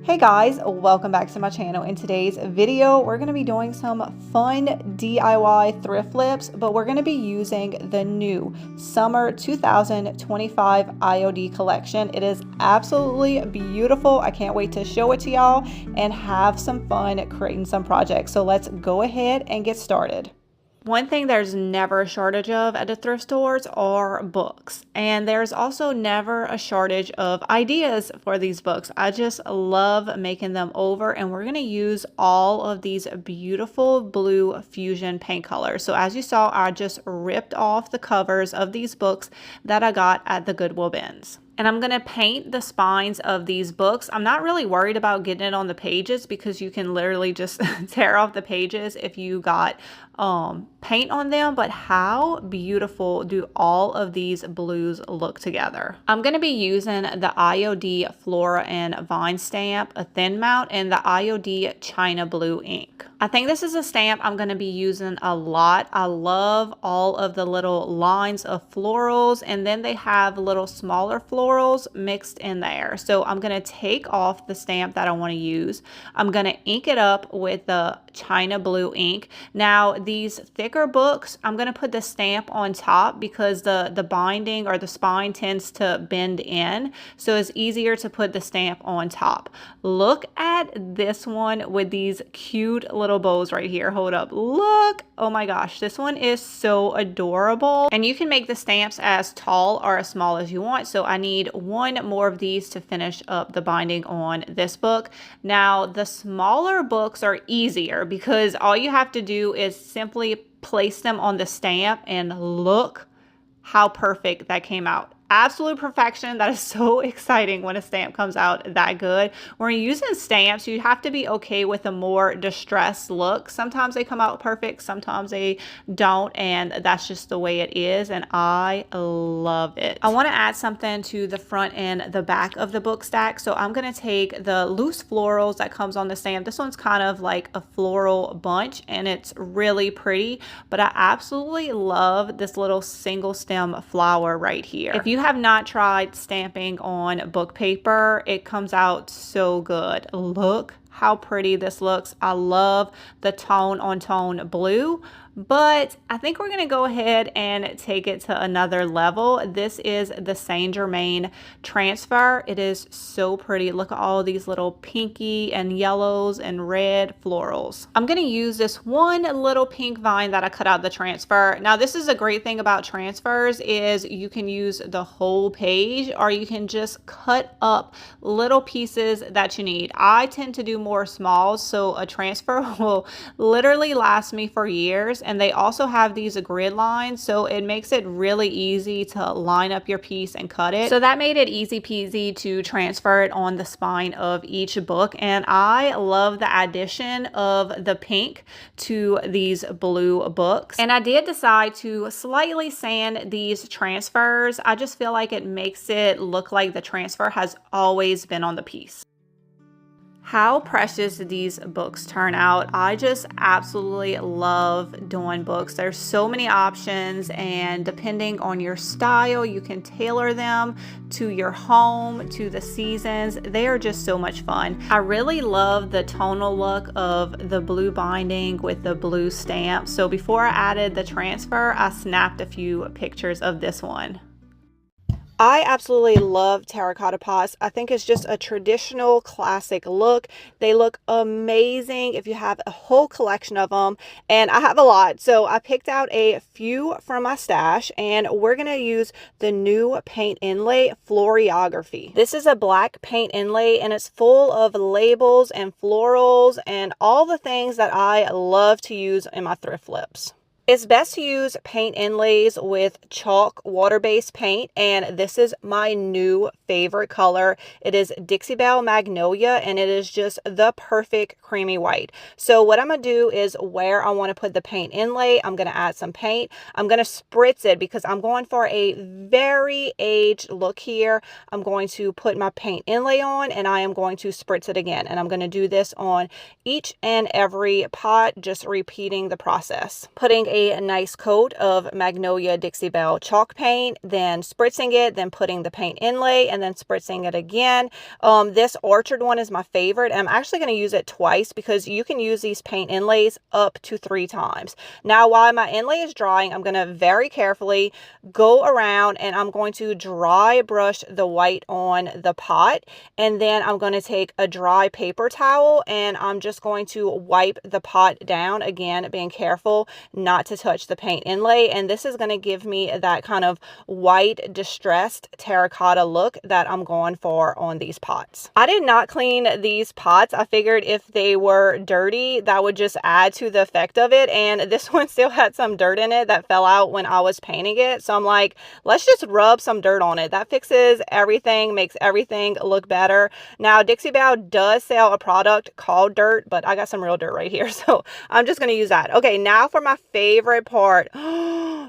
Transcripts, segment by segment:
Hey guys, welcome back to my channel. In today's video, we're going to be doing some fun DIY thrift flips, but we're going to be using the new Summer 2025 IOD collection. It is absolutely beautiful. I can't wait to show it to y'all and have some fun creating some projects. So let's go ahead and get started. One thing there's never a shortage of at the thrift stores are books. And there's also never a shortage of ideas for these books. I just love making them over, and we're going to use all of these beautiful blue fusion paint colors. So as you saw, I just ripped off the covers of these books that I got at the Goodwill bins. And I'm going to paint the spines of these books. I'm not really worried about getting it on the pages because you can literally just tear off the pages if you got paint on them. But how beautiful do all of these blues look together? I'm going to be using the IOD Flora and Vine stamp, a thin mount, and the IOD China Blue ink. I think this is a stamp I'm going to be using a lot. I love all of the little lines of florals, and then they have little smaller florals mixed in there. So I'm going to take off the stamp that I want to use. I'm going to ink it up with the China Blue ink. Now these thicker books, I'm going to put the stamp on top because the binding or the spine tends to bend in. So it's easier to put the stamp on top. Look at this one with these cute little bows right here. Hold up. Look. Oh my gosh. This one is so adorable. And you can make the stamps as tall or as small as you want. So I need one more of these to finish up the binding on this book. Now the smaller books are easier because all you have to do is simply place them on the stamp, and look how perfect that came out. Absolute perfection. That is so exciting when a stamp comes out that good. When you're using stamps, you have to be okay with a more distressed look. Sometimes they come out perfect, sometimes they don't, and that's just the way it is, and I love it. I want to add something to the front and the back of the book stack, so I'm going to take the loose florals that comes on the stamp. This one's kind of like a floral bunch, and it's really pretty, but I absolutely love this little single stem flower right here. If you have not tried stamping on book paper, it comes out so good. Look how pretty this looks. I love the tone on tone blue, but I think we're going to go ahead and take it to another level. This is the Saint Germain transfer. It is so pretty. Look at all these little pinky and yellows and red florals. I'm going to use this one little pink vine that I cut out the transfer. Now this is a great thing about transfers is you can use the whole page, or you can just cut up little pieces that you need. I tend to do more smalls, so a transfer will literally last me for years. And they also have these grid lines, so it makes it really easy to line up your piece and cut it. So that made it easy peasy to transfer it on the spine of each book. And I love the addition of the pink to these blue books. And I did decide to slightly sand these transfers. I just feel like it makes it look like the transfer has always been on the piece. How precious these books turn out. I just absolutely love doing books. There's so many options, and depending on your style, you can tailor them to your home, to the seasons. They are just so much fun. I really love the tonal look of the blue binding with the blue stamp. So before I added the transfer, I snapped a few pictures of this one. I absolutely love terracotta pots. I think it's just a traditional classic look. They look amazing if you have a whole collection of them, and I have a lot. So I picked out a few from my stash, and we're going to use the new paint inlay Florography. This is a black paint inlay, and it's full of labels and florals and all the things that I love to use in my thrift flips. It's best to use paint inlays with chalk water-based paint, and this is my new favorite color. It is Dixie Belle Magnolia, and it is just the perfect creamy white. So what I'm going to do is where I want to put the paint inlay, I'm going to add some paint. I'm going to spritz it because I'm going for a very aged look here. I'm going to put my paint inlay on, and I am going to spritz it again. And I'm going to do this on each and every pot, just repeating the process. Putting a nice coat of Magnolia Dixie Belle chalk paint, then spritzing it, then putting the paint inlay, and then spritzing it again. This orchard one is my favorite, and I'm actually going to use it twice because you can use these paint inlays up to 3 times. Now, while my inlay is drying, I'm going to very carefully go around and I'm going to dry brush the white on the pot, and then I'm going to take a dry paper towel and I'm just going to wipe the pot down, again being careful not to touch the paint inlay, and this is going to give me that kind of white distressed terracotta look that I'm going for on these pots. I did not clean these pots. I figured if they were dirty that would just add to the effect of it, and this one still had some dirt in it that fell out when I was painting it, so I'm like, let's just rub some dirt on it. That fixes everything, makes everything look better. Now, Dixie Belle does sell a product called dirt, but I got some real dirt right here, so I'm just going to use that. Okay, now for my favorite part.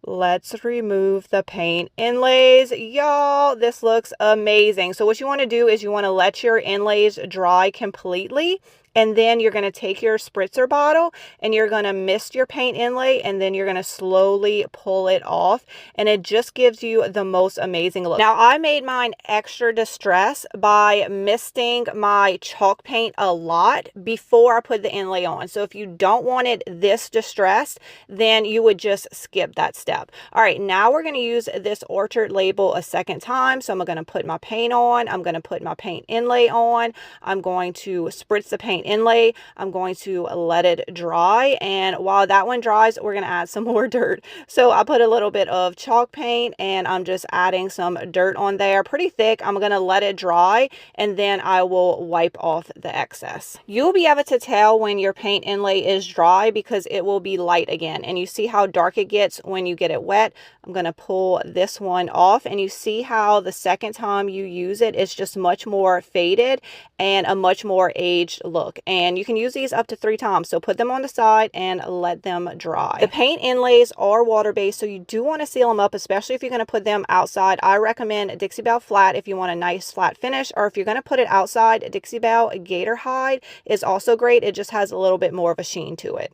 Let's remove the paint inlays. Y'all, this looks amazing. So what you want to do is you want to let your inlays dry completely, and then you're going to take your spritzer bottle and you're going to mist your paint inlay, and then you're going to slowly pull it off, and it just gives you the most amazing look. Now, I made mine extra distressed by misting my chalk paint a lot before I put the inlay on. So if you don't want it this distressed, then you would just skip that step. All right, now we're going to use this orchard label a second time. So I'm going to put my paint on. I'm going to put my paint inlay on. I'm going to spritz the paint inlay. I'm going to let it dry, and while that one dries, we're going to add some more dirt. So I put a little bit of chalk paint and I'm just adding some dirt on there, pretty thick. I'm going to let it dry and then I will wipe off the excess. You'll be able to tell when your paint inlay is dry because it will be light again, and you see how dark it gets when you get it wet. I'm going to pull this one off, and you see how the second time you use it, it's just much more faded and a much more aged look. And you can use these up to 3 times. So put them on the side and let them dry. The paint inlays are water-based, so you do want to seal them up, especially if you're going to put them outside. I recommend Dixie Belle Flat if you want a nice flat finish, or if you're going to put it outside, Dixie Belle Gator Hide is also great. It just has a little bit more of a sheen to it.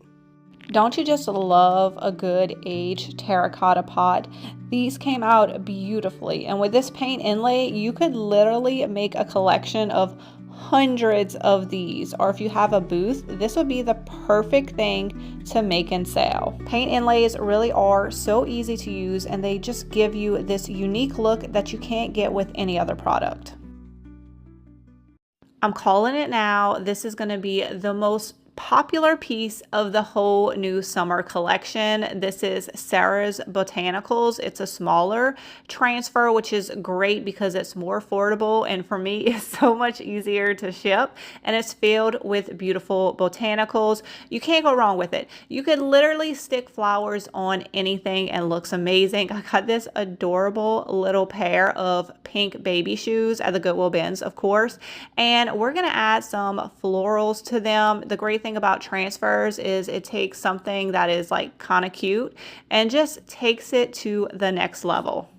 Don't you just love a good aged terracotta pot? These came out beautifully, and with this paint inlay, you could literally make a collection of hundreds of these, or if you have a booth, this would be the perfect thing to make and sell. Paint inlays really are so easy to use, and they just give you this unique look that you can't get with any other product. I'm calling it now. This is going to be the most popular piece of the whole new summer collection. This is Sarah's Botanicals. It's a smaller transfer, which is great because it's more affordable, and for me it's so much easier to ship, and it's filled with beautiful botanicals. You can't go wrong with it. You could literally stick flowers on anything and it looks amazing. I got this adorable little pair of pink baby shoes at the Goodwill bins, of course, and we're gonna add some florals to them. The great thing about transfers is it takes something that is like kind of cute and just takes it to the next level.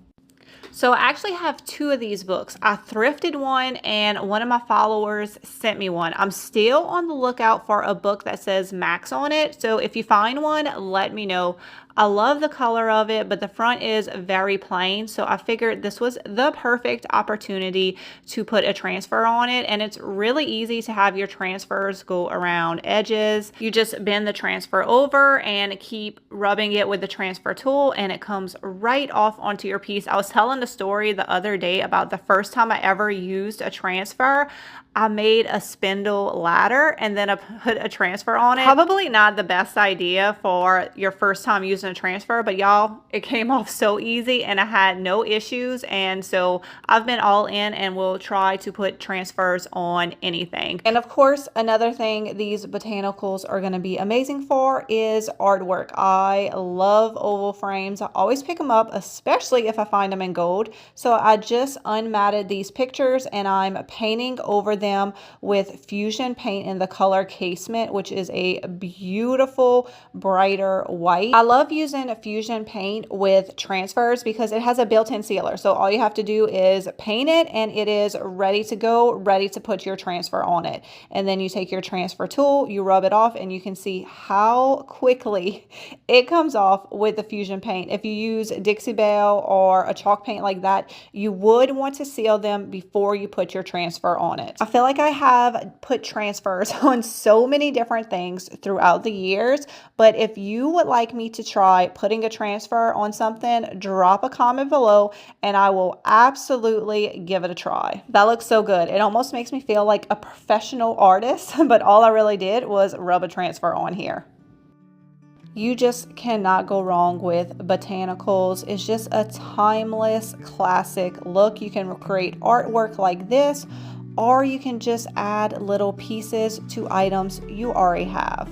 So I actually have 2 of these books. I thrifted one and one of my followers sent me one. I'm still on the lookout for a book that says Max on it. So if you find one, let me know. I love the color of it, but the front is very plain. So I figured this was the perfect opportunity to put a transfer on it. And it's really easy to have your transfers go around edges. You just bend the transfer over and keep rubbing it with the transfer tool, and it comes right off onto your piece. I was telling the story the other day about the first time I ever used a transfer. I made a spindle ladder and then I put a transfer on it. Probably not the best idea for your first time using a transfer, but y'all, it came off so easy and I had no issues. And so I've been all in and will try to put transfers on anything. And of course, another thing these botanicals are going to be amazing for is artwork. I love oval frames. I always pick them up, especially if I find them in gold. So I just unmatted these pictures and I'm painting over them with Fusion paint in the color Casement, which is a beautiful brighter white. I love using Fusion paint with transfers because it has a built-in sealer. So all you have to do is paint it and it is ready to go, ready to put your transfer on it. And then you take your transfer tool, you rub it off, and you can see how quickly it comes off with the Fusion paint. If you use Dixie Belle or a chalk paint like that, you would want to seal them before you put your transfer on it. I feel like I have put transfers on so many different things throughout the years, but if you would like me to try putting a transfer on something, drop a comment below and I will absolutely give it a try. That looks so good. It almost makes me feel like a professional artist, but all I really did was rub a transfer on here. You just cannot go wrong with botanicals. It's just a timeless classic look. You can create artwork like this, or you can just add little pieces to items you already have.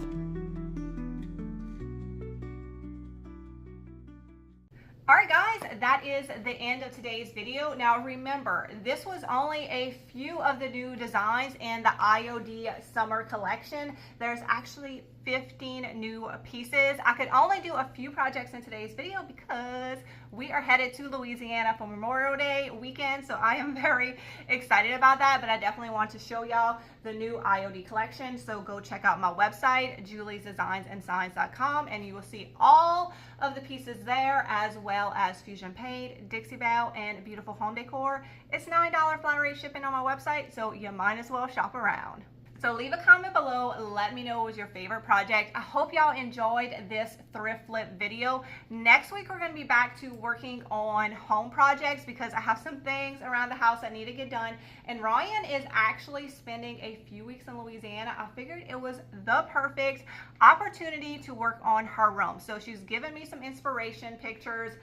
All right, guys, that is the end of today's video. Now remember, this was only a few of the new designs in the IOD Summer Collection. There's actually 15 new pieces. I could only do a few projects in today's video because we are headed to Louisiana for Memorial Day weekend, so I am very excited about that, but I definitely want to show y'all the new IOD collection. So go check out my website, juliesdesignsandscience.com, and you will see all of the pieces there, as well as Fusion paint, Dixie Belle, and beautiful home decor. It's $9 flat rate shipping on my website, so you might as well shop around. So leave a comment below, let me know what was your favorite project. I hope y'all enjoyed this thrift flip video. Next week we're going to be back to working on home projects because I have some things around the house that need to get done. And Ryan is actually spending a few weeks in Louisiana. I figured it was the perfect opportunity to work on her room. So she's given me some inspiration pictures.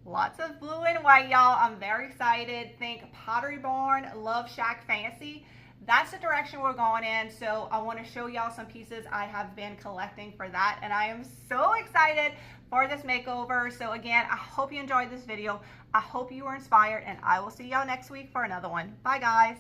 Lots of blue and white, y'all. I'm very excited. Think Pottery Barn, Love Shack Fantasy. That's the direction we're going in. So I want to show y'all some pieces I have been collecting for that, and I am so excited for this makeover. So again, I hope you enjoyed this video. I hope you were inspired, and I will see y'all next week for another one. Bye, guys.